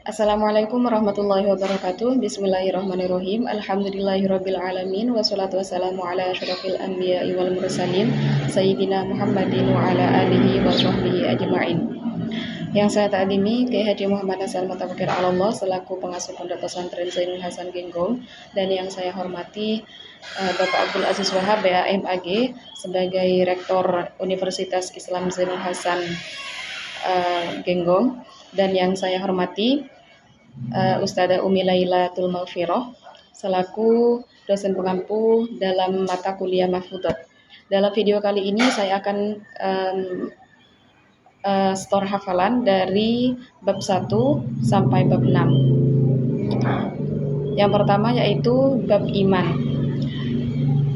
Assalamualaikum warahmatullahi wabarakatuh. Bismillahirrahmanirrahim. Alhamdulillahirabbil alamin wassalatu wassalamu ala asyrofil anbiya'i wal mursalin sayyidina Muhammadin wa ala alihi wa sahbihi ajma'in. Yang saya takdimi Kiai Haji Muhammad Hasan Mutawakil Allah selaku pengasuh Pondok Pesantren Zainul Hasan Genggong, dan yang saya hormati Bapak Abdul Aziz Wahab BAMAG sebagai Rektor Universitas Islam Zainul Hasan Genggong, dan yang saya hormati Ustadzah Umi Lailatul Maghfirah selaku dosen pengampu dalam mata kuliah Mahfudhat. Dalam video kali ini saya akan store hafalan dari bab 1 sampai bab 6. Yang pertama yaitu bab iman.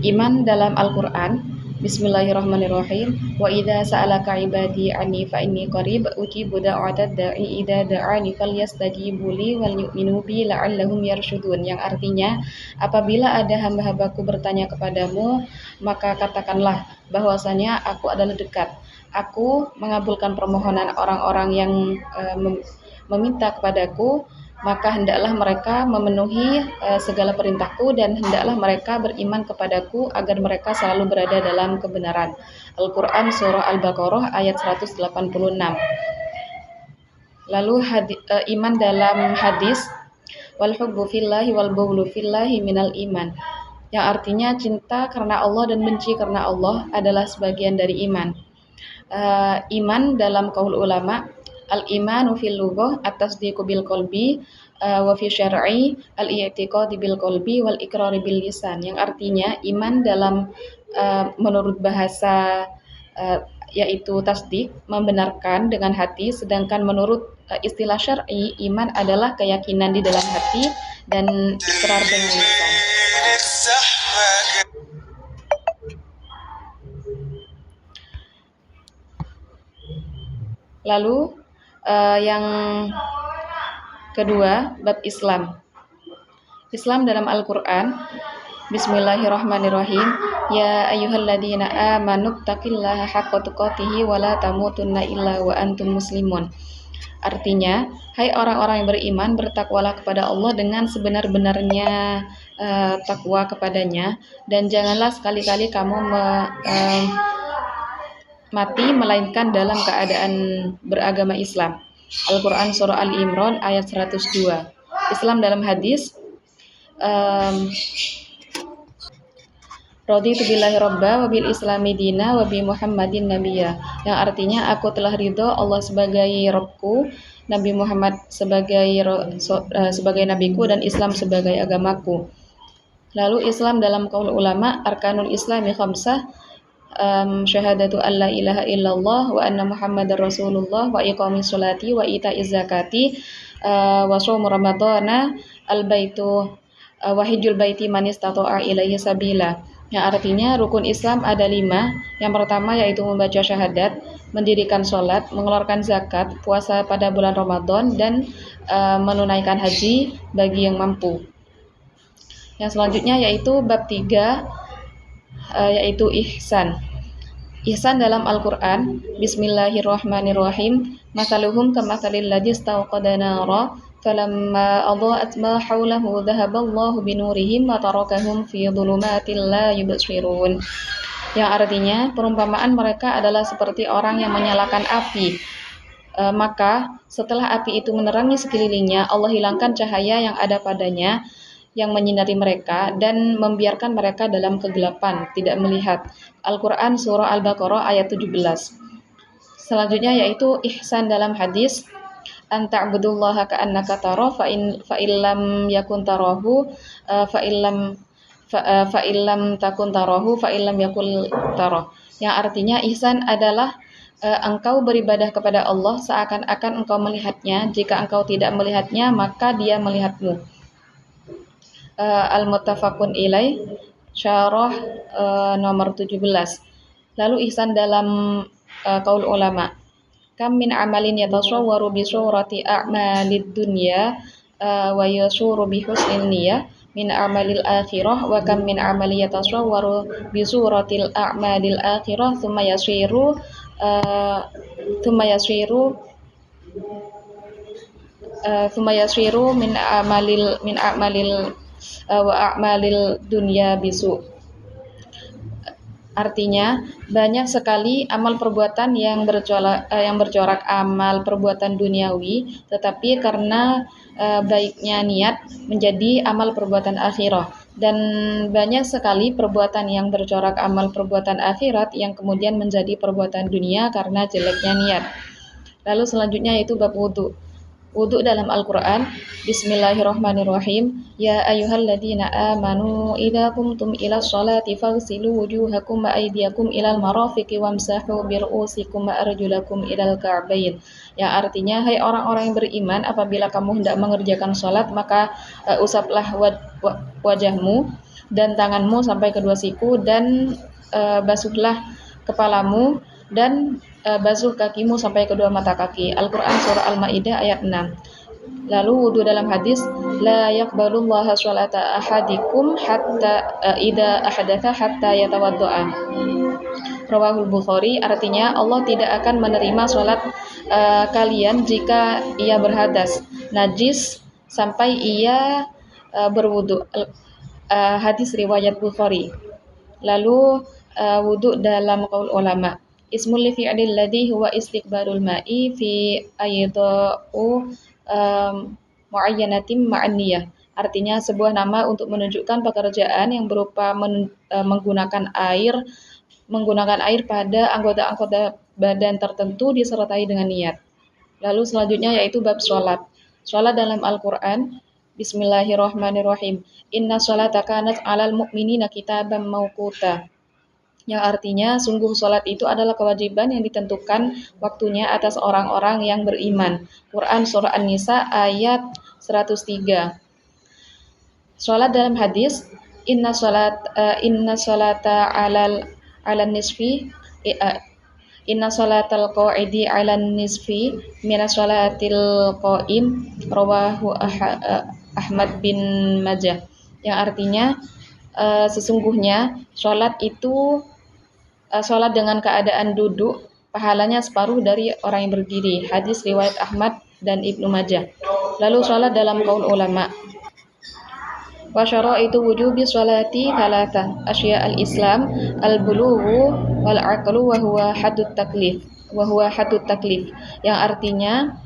Iman dalam Al-Qur'an. Bismillahirrahmanirrahim. Wa idza sa'alaka ibadi anni fa inni qarib ujibu da'watad da'i idza da'ani falyastajibu li wal yu'minu bi la'allahum yarshudun. Yang artinya, apabila ada hamba-hambaku bertanya kepadamu, maka katakanlah bahwasanya aku adalah dekat. Aku mengabulkan permohonan orang-orang yang meminta kepadaku, maka hendaklah mereka memenuhi segala perintahku dan hendaklah mereka beriman kepadaku agar mereka selalu berada dalam kebenaran. Al-Quran Surah Al-Baqarah ayat 186. Lalu iman dalam hadis, wal hubbu fillahi wal bughdu fillahi minal iman, yang artinya cinta karena Allah dan benci karena Allah adalah sebagian dari iman. Iman dalam qaul ulama, al-imanu fil lughah at-tasdiqu bil qalbi wa fi syar'i al-i'tiqadu bil qalbi wal iqrari bil lisan, yang artinya iman dalam menurut bahasa yaitu tasdik, membenarkan dengan hati, sedangkan menurut istilah syar'i iman adalah keyakinan di dalam hati dan ikrar dengan lisan. Lalu yang kedua, bab Islam. Islam dalam Al-Qur'an. Bismillahirrahmanirrahim. Ya ayyuhalladzina amanu taqillaha haqqa tuqatih wa la tamutunna illa wa antum muslimun. Artinya, hai orang-orang yang beriman, bertakwalah kepada Allah dengan sebenar-benarnya takwa kepadanya, dan janganlah sekali-kali kamu mati melainkan dalam keadaan beragama Islam. Al-Quran Surah Al-Imran ayat 102. Islam dalam hadis, raditu billahi robba wa bil islami dina wa bi Muhammadin nabiyya, yang artinya aku telah ridho Allah sebagai Rabbku, Nabi Muhammad sebagai nabiku, dan Islam sebagai agamaku. Lalu Islam dalam qaul ulama, arkanul islami khamsah, syahadatu an la ilaha illallah wa anna muhammadar rasulullah wa iqamis sholati wa ita'iz zakati wa shaum ramadhana al baitu wa hijjul baiti man istata'a ilaihi sabila, yang artinya rukun Islam ada 5. Yang pertama yaitu membaca syahadat, mendirikan sholat, mengeluarkan zakat, puasa pada bulan Ramadan, dan menunaikan haji bagi yang mampu. Yang selanjutnya yaitu bab 3, yaitu ihsan. Ihsan dalam Al-Qur'an. Bismillahirrahmanirrahim. Mathaluhum kamathalil ladzi istawqada nara falamma adha'at ma hawlahu dhahaballahu binurihim wa tarakahum fi dhulumatil la yubsirun. Yang artinya, perumpamaan mereka adalah seperti orang yang menyalakan api. Maka setelah api itu menerangi sekelilingnya, Allah hilangkan cahaya yang ada padanya yang menyinari mereka dan membiarkan mereka dalam kegelapan, tidak melihat. Al-Quran Surah Al-Baqarah ayat 17. Selanjutnya yaitu ihsan dalam hadis, anta'budullaha ka'annaka tarahu fa illam yakun tarahu fa illam takun tarahu fa illam yakul tarahu, yang artinya ihsan adalah engkau beribadah kepada Allah seakan-akan engkau melihatnya. Jika engkau tidak melihatnya, maka dia melihatmu. Al-Muttafaqun ilaih, syarah nomor 17. Lalu ihsan dalam qaul ulama, kam min amalin yatasawwaru bi surati a'malid dunya wa yasuru bi husnil niyah min amalil akhirah, wa kam min amali yatasawwaru bi suratil a'malil akhirah thumma yasiru thumma yasiru min a'malil wa a'malil dunya bisu. Artinya, banyak sekali amal perbuatan yang bercorak amal perbuatan duniawi, tetapi karena baiknya niat menjadi amal perbuatan akhirat. Dan banyak sekali perbuatan yang bercorak amal perbuatan akhirat yang kemudian menjadi perbuatan dunia karena jeleknya niat. Lalu selanjutnya yaitu bab wudu. Wudu dalam Al-Quran. Bismillahirrahmanirrahim. Ya ayyuhalladzina amanu idza qumtum ila sholati faghsilu wujuhakum wa aydiyakum ilal marafiqi wamsahu bi ru'usikum wa arjulakum ilal ka'bayn. Yang artinya, hai orang-orang yang beriman, apabila kamu hendak mengerjakan sholat, maka usaplah wajahmu dan tanganmu sampai kedua siku, dan basuhlah kepalamu dan basuh kakimu sampai kedua mata kaki. Al-Quran surah Al-Ma'idah ayat 6. Lalu wudu dalam hadis, la yaqbalullahu sholata ahadikum hatta idza ahdatha hatta yatawaddoa. Rawahul Bukhari, artinya Allah tidak akan menerima sholat kalian jika ia berhadas najis sampai ia berwudu. Hadis riwayat Bukhari. Lalu wudu dalam qaul ulama. Ismul li fi'lil ladzi huwa istiqbalul ma'i fi ayda'u muayyanatin ma'an niyah. Artinya sebuah nama untuk menunjukkan pekerjaan yang berupa menggunakan air pada anggota-anggota badan tertentu disertai dengan niat. Lalu selanjutnya yaitu bab sholat. Sholat dalam Al-Quran. Bismillahirrahmanirrahim. Inna sholata kanat 'alal mu'minina kitaban mawquta. Yang artinya, sungguh sholat itu adalah kewajiban yang ditentukan waktunya atas orang-orang yang beriman. Quran surah An-Nisa ayat 103. Sholat dalam hadis, inna sholata alal nisfi inna sholatal qa'idi alan nisfi minas sholatil qa'im. Rawahu Ahmad bin Majah. Yang artinya, sesungguhnya sholat itu sholat dengan keadaan duduk, pahalanya separuh dari orang yang berdiri. Hadis riwayat Ahmad dan Ibnu Majah. Lalu sholat dalam qaul ulama. Wa syaraitu wujubi sholati thalatha asya al-islam al-bulughu wal aqlu wa huwa haddut taklif. Yang artinya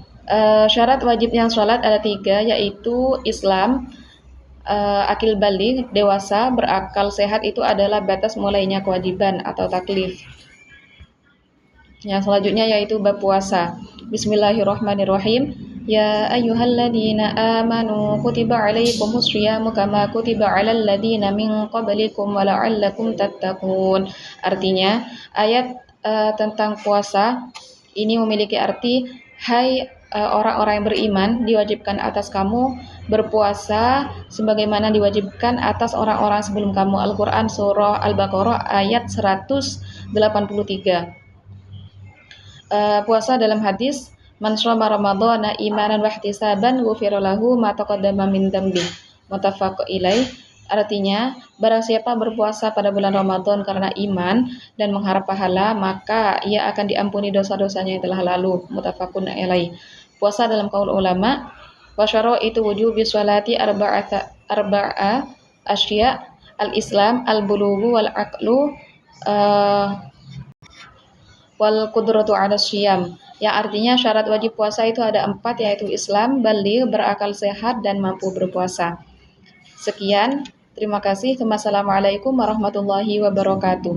syarat wajibnya sholat ada 3, yaitu Islam, akil baligh, dewasa, berakal sehat, itu adalah batas mulainya kewajiban atau taklif. Yang selanjutnya yaitu bab puasa. Bismillahirrahmanirrahim. Ya ayyuhalladzina amanu kutiba alaikumus syiyamu kama kutiba alal ladzina min qablikum wa la'allakum tattaqun. Artinya, ayat tentang puasa ini memiliki arti, hai orang-orang yang beriman, diwajibkan atas kamu berpuasa sebagaimana diwajibkan atas orang-orang sebelum kamu. Al-Quran surah Al-Baqarah ayat 183. Puasa dalam hadis, man shoma ramadhana imanan wa ihtisaban ghufira lahu ma taqaddama min dzambi. Muttafaq ilaih. Artinya, barang siapa berpuasa pada bulan Ramadan karena iman dan mengharap pahala, maka ia akan diampuni dosa-dosanya yang telah lalu. Muttafaqun ilaih. Puasa dalam qaul ulama, wa syaraitu wujubi sholati arba'a asya al-islam al-bulughu wal aqlu wal qudratu 'ala syiyam. Yang artinya syarat wajib puasa itu ada 4, yaitu Islam, baligh, berakal sehat, dan mampu berpuasa. Sekian, terima kasih. Wassalamualaikum warahmatullahi wabarakatuh.